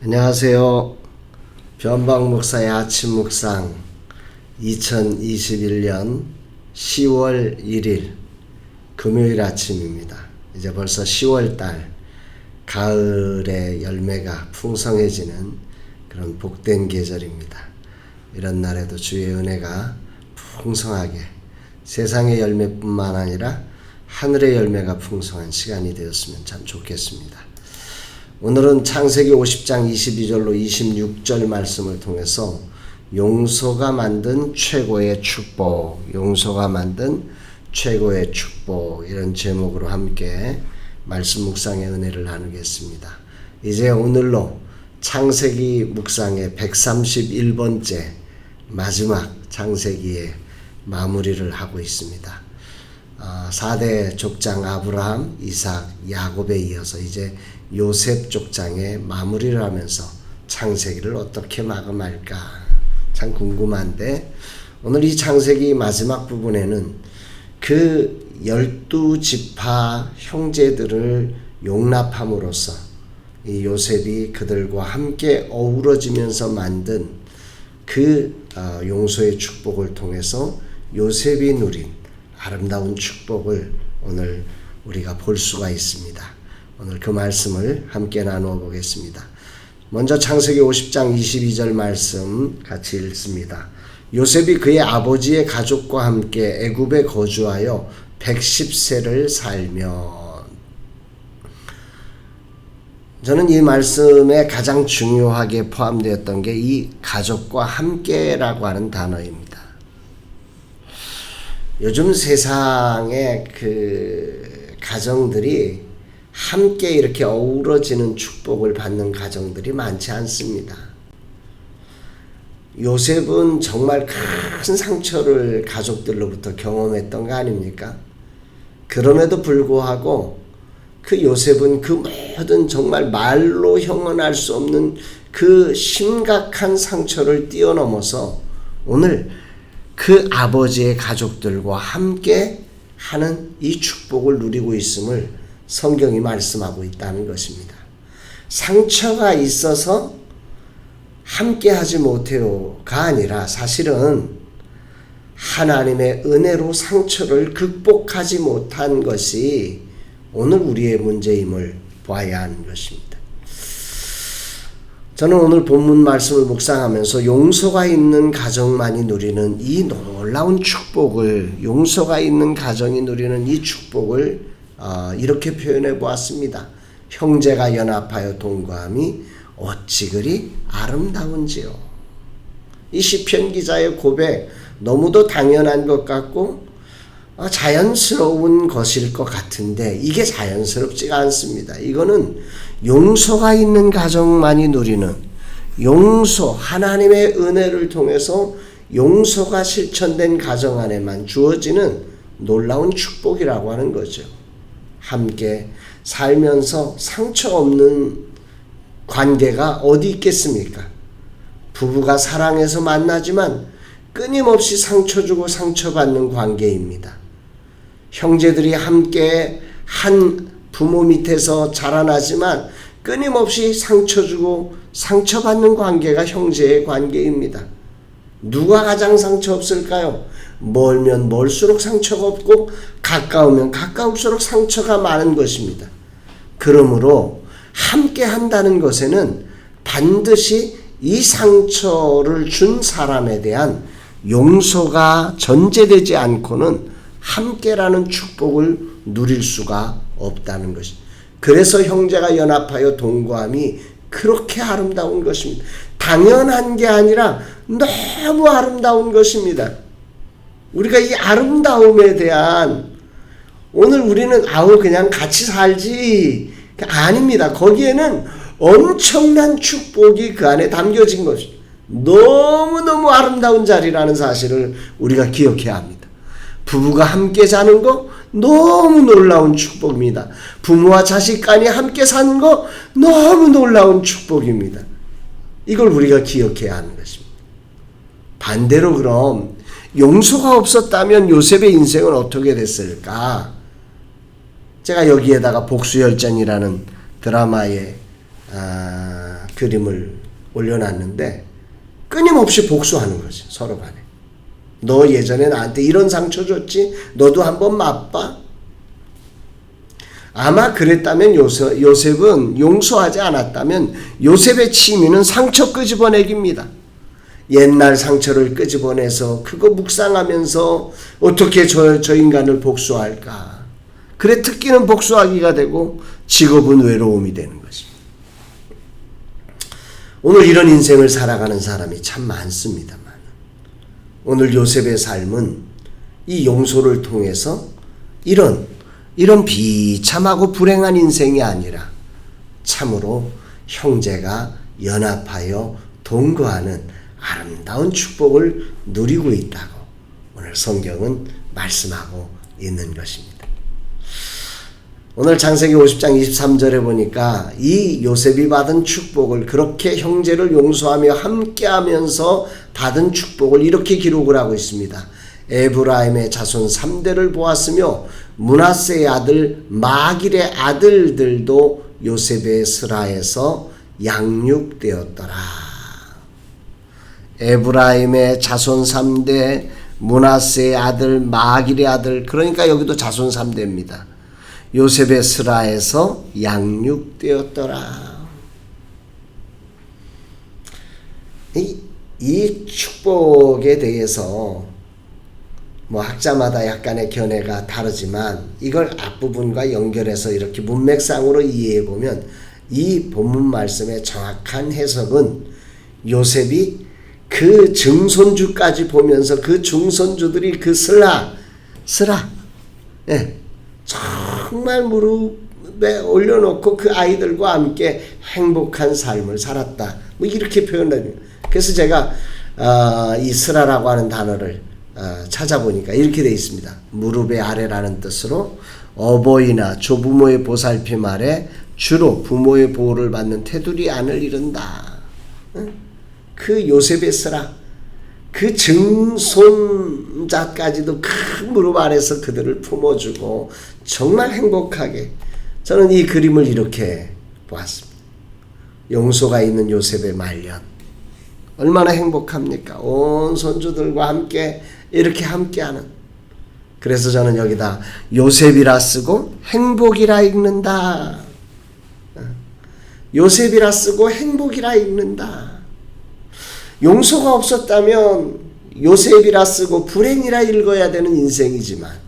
안녕하세요. 변방 목사의 아침 묵상 2021년 10월 1일 금요일 아침입니다. 이제 벌써 10월달 가을의 열매가 풍성해지는 그런 복된 계절입니다. 이런 날에도 주의 은혜가 풍성하게 세상의 열매뿐만 아니라 하늘의 열매가 풍성한 시간이 되었으면 참 좋겠습니다. 오늘은 창세기 50장 22절로 26절 말씀을 통해서 용서가 만든 최고의 축복, 용서가 만든 최고의 축복, 이런 제목으로 함께 말씀 묵상의 은혜를 나누겠습니다. 이제 오늘로 창세기 묵상의 131번째 마지막 창세기의 마무리를 하고 있습니다. 4대 족장 아브라함, 이삭, 야곱에 이어서 이제 요셉 족장의 마무리를 하면서 창세기를 어떻게 마감할까 참 궁금한데, 오늘 이 창세기 마지막 부분에는 그 12지파 형제들을 용납함으로써 이 요셉이 그들과 함께 어우러지면서 만든 그 용서의 축복을 통해서 요셉이 누린 아름다운 축복을 오늘 우리가 볼 수가 있습니다. 오늘 그 말씀을 함께 나누어 보겠습니다. 먼저 창세기 50장 22절 말씀 같이 읽습니다. 요셉이 그의 아버지의 가족과 함께 애굽에 거주하여 110세를 살며. 저는 이 말씀에 가장 중요하게 포함되었던 게 이 가족과 함께라고 하는 단어입니다. 요즘 세상의 그 가정들이 함께 이렇게 어우러지는 축복을 받는 가정들이 많지 않습니다. 요셉은 정말 큰 상처를 가족들로부터 경험했던 거 아닙니까? 그럼에도 불구하고 그 요셉은 그 모든 정말 말로 형언할 수 없는 그 심각한 상처를 뛰어넘어서 오늘 그 아버지의 가족들과 함께 하는 이 축복을 누리고 있음을 성경이 말씀하고 있다는 것입니다. 상처가 있어서 함께 하지 못해요가 아니라 사실은 하나님의 은혜로 상처를 극복하지 못한 것이 오늘 우리의 문제임을 봐야 하는 것입니다. 저는 오늘 본문 말씀을 묵상하면서 용서가 있는 가정만이 누리는 이 놀라운 축복을, 용서가 있는 가정이 누리는 이 축복을 이렇게 표현해 보았습니다. 형제가 연합하여 동거함이 어찌 그리 아름다운지요. 이 시편 기자의 고백, 너무도 당연한 것 같고 자연스러운 것일 것 같은데 이게 자연스럽지가 않습니다. 이거는 용서가 있는 가정만이 누리는, 용서, 하나님의 은혜를 통해서 용서가 실천된 가정 안에만 주어지는 놀라운 축복이라고 하는 거죠. 함께 살면서 상처 없는 관계가 어디 있겠습니까? 부부가 사랑해서 만나지만 끊임없이 상처 주고 상처받는 관계입니다. 형제들이 함께 한 부모 밑에서 자라나지만 끊임없이 상처 주고 상처받는 관계가 형제의 관계입니다. 누가 가장 상처 없을까요? 멀면 멀수록 상처가 없고 가까우면 가까울수록 상처가 많은 것입니다. 그러므로 함께 한다는 것에는 반드시 이 상처를 준 사람에 대한 용서가 전제되지 않고는 함께라는 축복을 누릴 수가 없다는 것입니다. 그래서 형제가 연합하여 동거함이 그렇게 아름다운 것입니다. 당연한 게 아니라 너무 아름다운 것입니다. 우리가 이 아름다움에 대한, 오늘 우리는 그냥 같이 살지, 아닙니다. 거기에는 엄청난 축복이 그 안에 담겨진 것입니다. 너무너무 아름다운 자리라는 사실을 우리가 기억해야 합니다. 부부가 함께 사는 거 너무 놀라운 축복입니다. 부모와 자식 간이 함께 사는 거 너무 놀라운 축복입니다. 이걸 우리가 기억해야 하는 것입니다. 반대로 그럼 용서가 없었다면 요셉의 인생은 어떻게 됐을까? 제가 여기에다가 복수열전이라는 드라마의 그 그림을 올려놨는데 끊임없이 복수하는 거지, 서로 간에. 너 예전에 나한테 이런 상처 줬지? 너도 한번 맛봐? 아마 그랬다면 요셉은 용서하지 않았다면 요셉의 취미는 상처 끄집어내기입니다. 옛날 상처를 끄집어내서 그거 묵상하면서 어떻게 저 인간을 복수할까? 그래, 특기는 복수하기가 되고 직업은 외로움이 되는 것입니다. 오늘 이런 인생을 살아가는 사람이 참 많습니다만, 오늘 요셉의 삶은 이 용서를 통해서 이런 비참하고 불행한 인생이 아니라 참으로 형제가 연합하여 동거하는 아름다운 축복을 누리고 있다고 오늘 성경은 말씀하고 있는 것입니다. 오늘 창세기 50장 23절에 보니까 이 요셉이 받은 축복을, 그렇게 형제를 용서하며 함께하면서 받은 축복을 이렇게 기록을 하고 있습니다. 에브라임의 자손 3대를 보았으며 므낫세의 아들 마길의 아들들도 요셉의 스라에서 양육되었더라. 에브라임의 자손 3대, 므낫세의 아들, 마길의 아들, 그러니까 여기도 자손 3대입니다. 요셉의 스라에서 양육되었더라. 이 축복에 대해서 학자마다 약간의 견해가 다르지만 이걸 앞부분과 연결해서 이렇게 문맥상으로 이해해 보면 이 본문 말씀의 정확한 해석은 요셉이 그 증손주까지 보면서 그 중손주들이 그 스라, 정말 무릎에 올려놓고 그 아이들과 함께 행복한 삶을 살았다. 이렇게 표현합니다. 그래서 제가 이 스라라고 하는 단어를 찾아보니까 이렇게 되어 있습니다. 무릎의 아래라는 뜻으로 어버이나 조부모의 보살핌 아래 주로 부모의 보호를 받는 테두리 안을 이룬다. 그 요셉의 스라, 그 증손자까지도 큰 무릎 아래서 그들을 품어주고 정말 행복하게, 저는 이 그림을 이렇게 보았습니다. 용서가 있는 요셉의 말년 얼마나 행복합니까? 온 손주들과 함께 이렇게 함께하는. 그래서 저는 여기다 요셉이라 쓰고 행복이라 읽는다. 요셉이라 쓰고 행복이라 읽는다. 용서가 없었다면 요셉이라 쓰고 불행이라 읽어야 되는 인생이지만,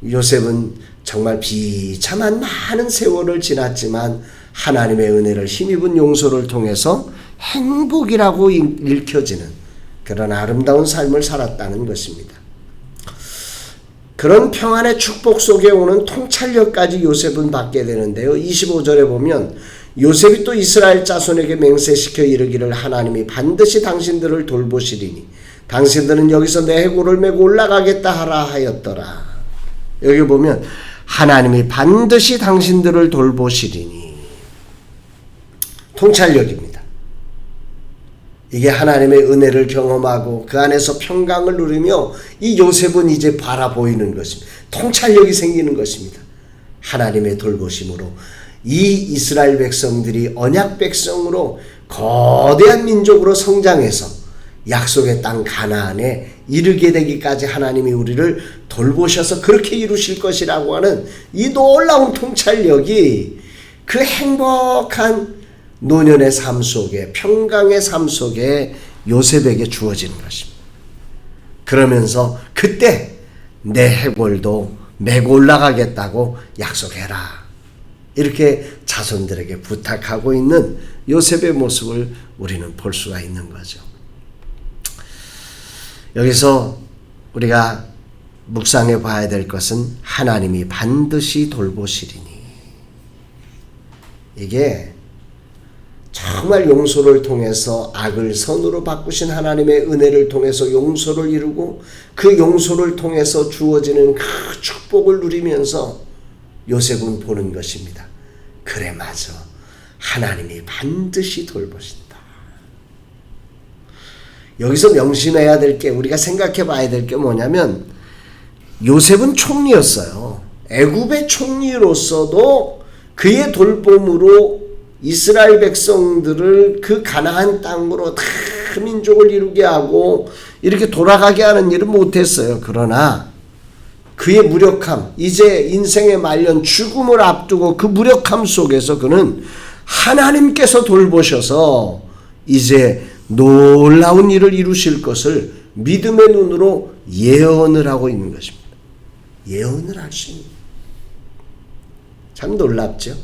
요셉은 정말 비참한 많은 세월을 지났지만 하나님의 은혜를 힘입은 용서를 통해서 행복이라고 읽혀지는 그런 아름다운 삶을 살았다는 것입니다. 그런 평안의 축복 속에 오는 통찰력까지 요셉은 받게 되는데요. 25절에 보면 요셉이 또 이스라엘 자손에게 맹세시켜 이르기를 하나님이 반드시 당신들을 돌보시리니 당신들은 여기서 내 해골을 메고 올라가겠다 하라 하였더라. 여기 보면 하나님이 반드시 당신들을 돌보시리니, 통찰력입니다. 이게 하나님의 은혜를 경험하고 그 안에서 평강을 누리며 이 요셉은 이제 바라보이는 것입니다. 통찰력이 생기는 것입니다. 하나님의 돌보심으로 이 이스라엘 백성들이 언약 백성으로 거대한 민족으로 성장해서 약속의 땅 가나안에 이르게 되기까지 하나님이 우리를 돌보셔서 그렇게 이루실 것이라고 하는 이 놀라운 통찰력이 그 행복한 노년의 삶 속에, 평강의 삶 속에 요셉에게 주어지는 것입니다. 그러면서 그때 내 해골도 메고 올라가겠다고 약속해라, 이렇게 자손들에게 부탁하고 있는 요셉의 모습을 우리는 볼 수가 있는 거죠. 여기서 우리가 묵상해 봐야 될 것은 하나님이 반드시 돌보시리니, 이게 정말 용서를 통해서 악을 선으로 바꾸신 하나님의 은혜를 통해서 용서를 이루고 그 용서를 통해서 주어지는 그 축복을 누리면서 요셉은 보는 것입니다. 그래, 맞아. 하나님이 반드시 돌보신다. 여기서 명심해야 될 게, 우리가 생각해 봐야 될 게 뭐냐면, 요셉은 총리였어요. 애굽의 총리로서도 그의 돌봄으로 이스라엘 백성들을 그 가나안 땅으로 다 민족을 이루게 하고 이렇게 돌아가게 하는 일은 못했어요. 그러나 그의 무력함, 이제 인생의 말년 죽음을 앞두고 그 무력함 속에서 그는 하나님께서 돌보셔서 이제 놀라운 일을 이루실 것을 믿음의 눈으로 예언을 하고 있는 것입니다. 예언을 할 수 있는. 참 놀랍죠?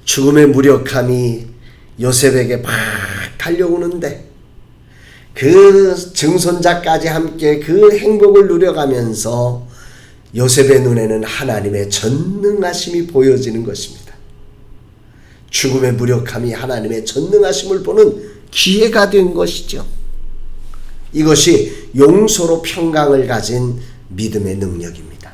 죽음의 무력함이 요셉에게 막 달려오는데 그 증손자까지 함께 그 행복을 누려가면서 요셉의 눈에는 하나님의 전능하심이 보여지는 것입니다. 죽음의 무력함이 하나님의 전능하심을 보는 기회가 된 것이죠. 이것이 용서로 평강을 가진 믿음의 능력입니다.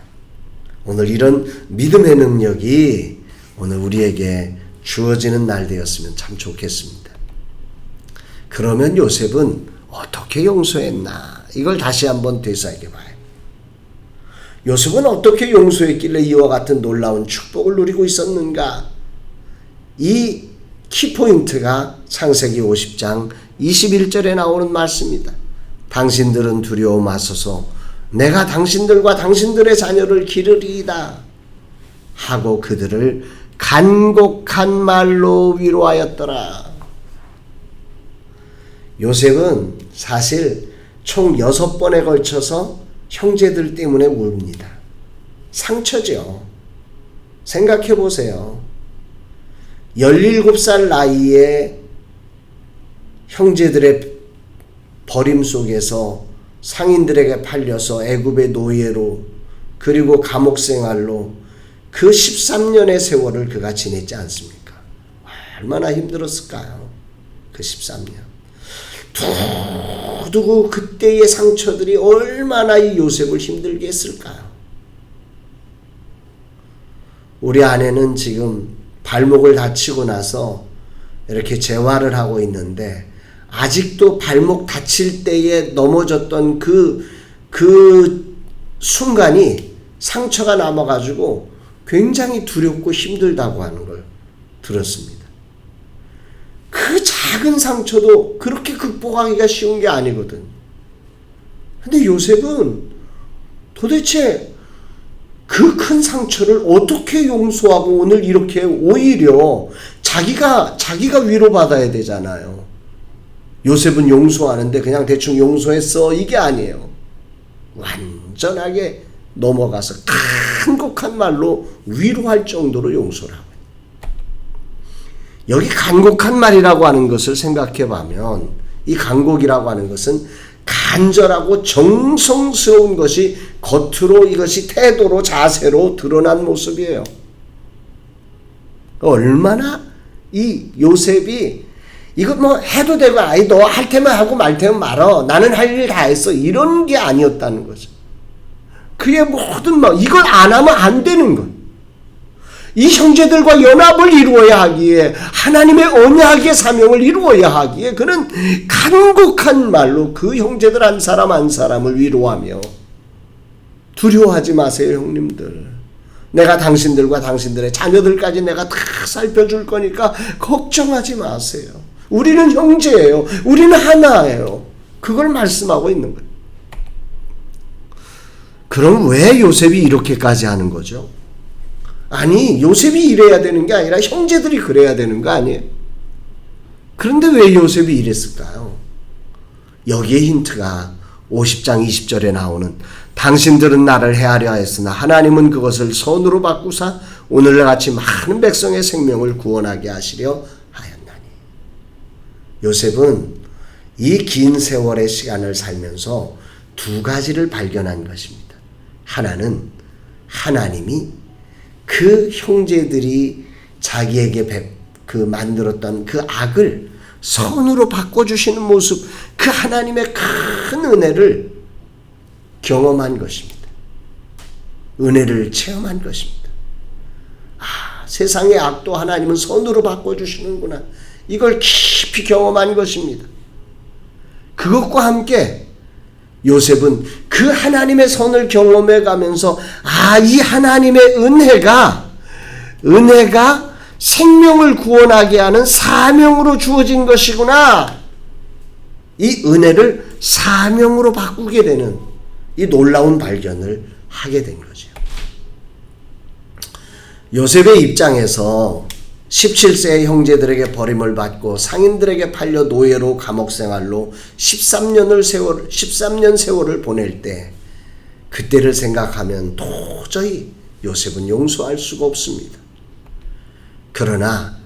오늘 이런 믿음의 능력이 오늘 우리에게 주어지는 날 되었으면 참 좋겠습니다. 그러면 요셉은 어떻게 용서했나? 이걸 다시 한번 되새겨 봐요. 요셉은 어떻게 용서했길래 이와 같은 놀라운 축복을 누리고 있었는가? 이 키포인트가 창세기 50장 21절에 나오는 말씀입니다. 당신들은 두려워 마소서 내가 당신들과 당신들의 자녀를 기르리이다 하고 그들을 간곡한 말로 위로하였더라. 요셉은 사실 총 6번에 걸쳐서 형제들 때문에 웁니다. 상처죠. 생각해 보세요. 17살 나이에 형제들의 버림 속에서 상인들에게 팔려서 애굽의 노예로 그리고 감옥 생활로 그 13년의 세월을 그가 지냈지 않습니까? 얼마나 힘들었을까요? 그 13년. 두고 그때의 상처들이 얼마나 이 요셉을 힘들게 했을까요? 우리 아내는 지금 발목을 다치고 나서 이렇게 재활을 하고 있는데 아직도 발목 다칠 때에 넘어졌던 그 순간이 상처가 남아가지고 굉장히 두렵고 힘들다고 하는 걸 들었습니다. 그 작은 상처도 그렇게 극복하기가 쉬운 게 아니거든. 근데 요셉은 도대체 그 큰 상처를 어떻게 용서하고 오늘 이렇게 오히려 자기가 위로받아야 되잖아요. 요셉은 용서하는데 그냥 대충 용서했어 이게 아니에요. 완전하게 넘어가서 간곡한 말로 위로할 정도로 용서를 하고 여기 간곡한 말이라고 하는 것을 생각해 보면 이 간곡이라고 하는 것은 간절하고 정성스러운 것이 겉으로 이것이 태도로 자세로 드러난 모습이에요. 얼마나 이 요셉이 이거 뭐 해도 되고 아이 너 할 테면 하고 말 테면 말어 나는 할 일 다 했어 이런 게 아니었다는 거죠. 그의 모든 이걸 안 하면 안 되는 것. 이 형제들과 연합을 이루어야 하기에 하나님의 언약의 사명을 이루어야 하기에 그는 간곡한 말로 그 형제들 한 사람 한 사람을 위로하며 두려워하지 마세요 형님들. 내가 당신들과 당신들의 자녀들까지 내가 다 살펴줄 거니까 걱정하지 마세요. 우리는 형제예요. 우리는 하나예요. 그걸 말씀하고 있는 거예요. 그럼 왜 요셉이 이렇게까지 하는 거죠? 아니 요셉이 이래야 되는 게 아니라 형제들이 그래야 되는 거 아니에요? 그런데 왜 요셉이 이랬을까요? 여기에 힌트가 50장 20절에 나오는 당신들은 나를 해하려 했으나 하나님은 그것을 선으로 바꾸사 오늘날같이 많은 백성의 생명을 구원하게 하시려 하였나니. 요셉은 이 긴 세월의 시간을 살면서 두 가지를 발견한 것입니다. 하나는 하나님이 그 형제들이 자기에게 만들었던 그 악을 선으로 바꿔주시는 모습, 그 하나님의 큰 은혜를 경험한 것입니다. 은혜를 체험한 것입니다. 세상의 악도 하나님은 선으로 바꿔주시는구나. 이걸 깊이 경험한 것입니다. 그것과 함께 요셉은 그 하나님의 선을 경험해 가면서 이 하나님의 은혜가 생명을 구원하게 하는 사명으로 주어진 것이구나. 이 은혜를 사명으로 바꾸게 되는 이 놀라운 발견을 하게 된 거죠. 요셉의 입장에서 17세의 형제들에게 버림을 받고 상인들에게 팔려 노예로 감옥 생활로 13년 세월을 보낼 때 그때를 생각하면 도저히 요셉은 용서할 수가 없습니다. 그러나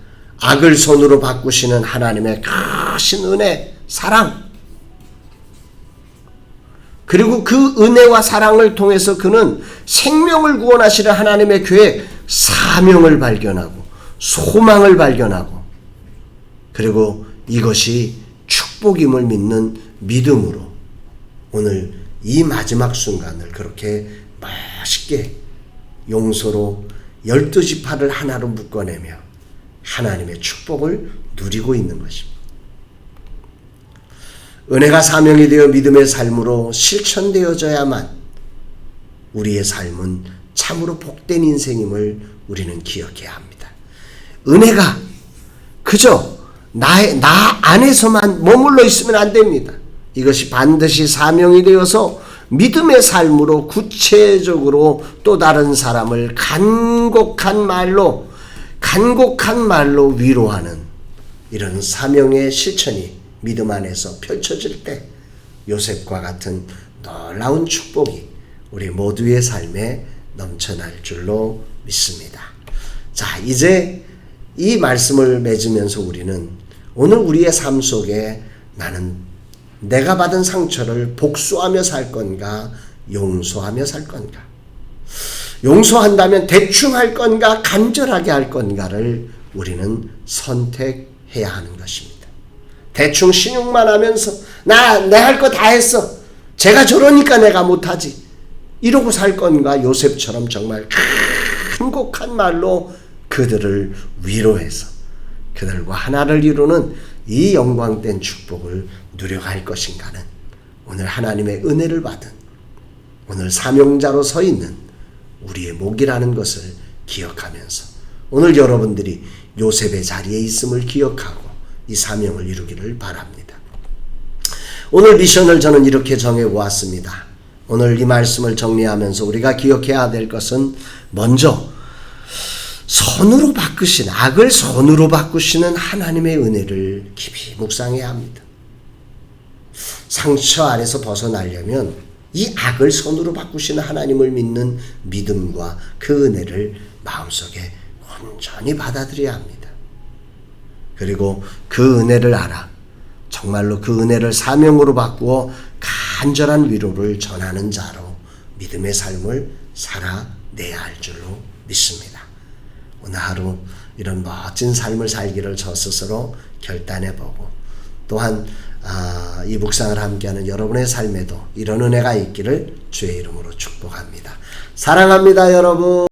악을 선으로 바꾸시는 하나님의 크신 은혜, 사랑, 그리고 그 은혜와 사랑을 통해서 그는 생명을 구원하시는 하나님의 계획, 사명을 발견하고 소망을 발견하고, 그리고 이것이 축복임을 믿는 믿음으로 오늘 이 마지막 순간을 그렇게 멋있게 용서로 12지파를 하나로 묶어내며 하나님의 축복을 누리고 있는 것입니다. 은혜가 사명이 되어 믿음의 삶으로 실천되어져야만 우리의 삶은 참으로 복된 인생임을 우리는 기억해야 합니다. 은혜가 그저 나 안에서만 머물러 있으면 안 됩니다. 이것이 반드시 사명이 되어서 믿음의 삶으로 구체적으로 또 다른 사람을 간곡한 말로 위로하는 이런 사명의 실천이 믿음 안에서 펼쳐질 때 요셉과 같은 놀라운 축복이 우리 모두의 삶에 넘쳐날 줄로 믿습니다. 자, 이제 이 말씀을 맺으면서 우리는 오늘 우리의 삶 속에 나는 내가 받은 상처를 복수하며 살 건가, 용서하며 살 건가? 용서한다면 대충 할 건가, 간절하게 할 건가를 우리는 선택해야 하는 것입니다. 대충 신용만 하면서 내 할 거 다 했어. 제가 저러니까 내가 못하지. 이러고 살 건가, 요셉처럼 정말 간곡한 말로 그들을 위로해서 그들과 하나를 이루는 이 영광된 축복을 누려갈 것인가는 오늘 하나님의 은혜를 받은 오늘 사명자로 서 있는 우리의 목이라는 것을 기억하면서 오늘 여러분들이 요셉의 자리에 있음을 기억하고 이 사명을 이루기를 바랍니다. 오늘 미션을 저는 이렇게 정해보았습니다. 오늘 이 말씀을 정리하면서 우리가 기억해야 될 것은 먼저 선으로 바꾸신, 악을 선으로 바꾸시는 하나님의 은혜를 깊이 묵상해야 합니다. 상처 아래서 벗어나려면 이 악을 선으로 바꾸시는 하나님을 믿는 믿음과 그 은혜를 마음속에 온전히 받아들여야 합니다. 그리고 그 은혜를 알아 정말로 그 은혜를 사명으로 바꾸어 간절한 위로를 전하는 자로 믿음의 삶을 살아내야 할 줄로 믿습니다. 오늘 하루 이런 멋진 삶을 살기를 저 스스로 결단해보고 또한 이 묵상을 함께하는 여러분의 삶에도 이런 은혜가 있기를 주의 이름으로 축복합니다. 사랑합니다, 여러분.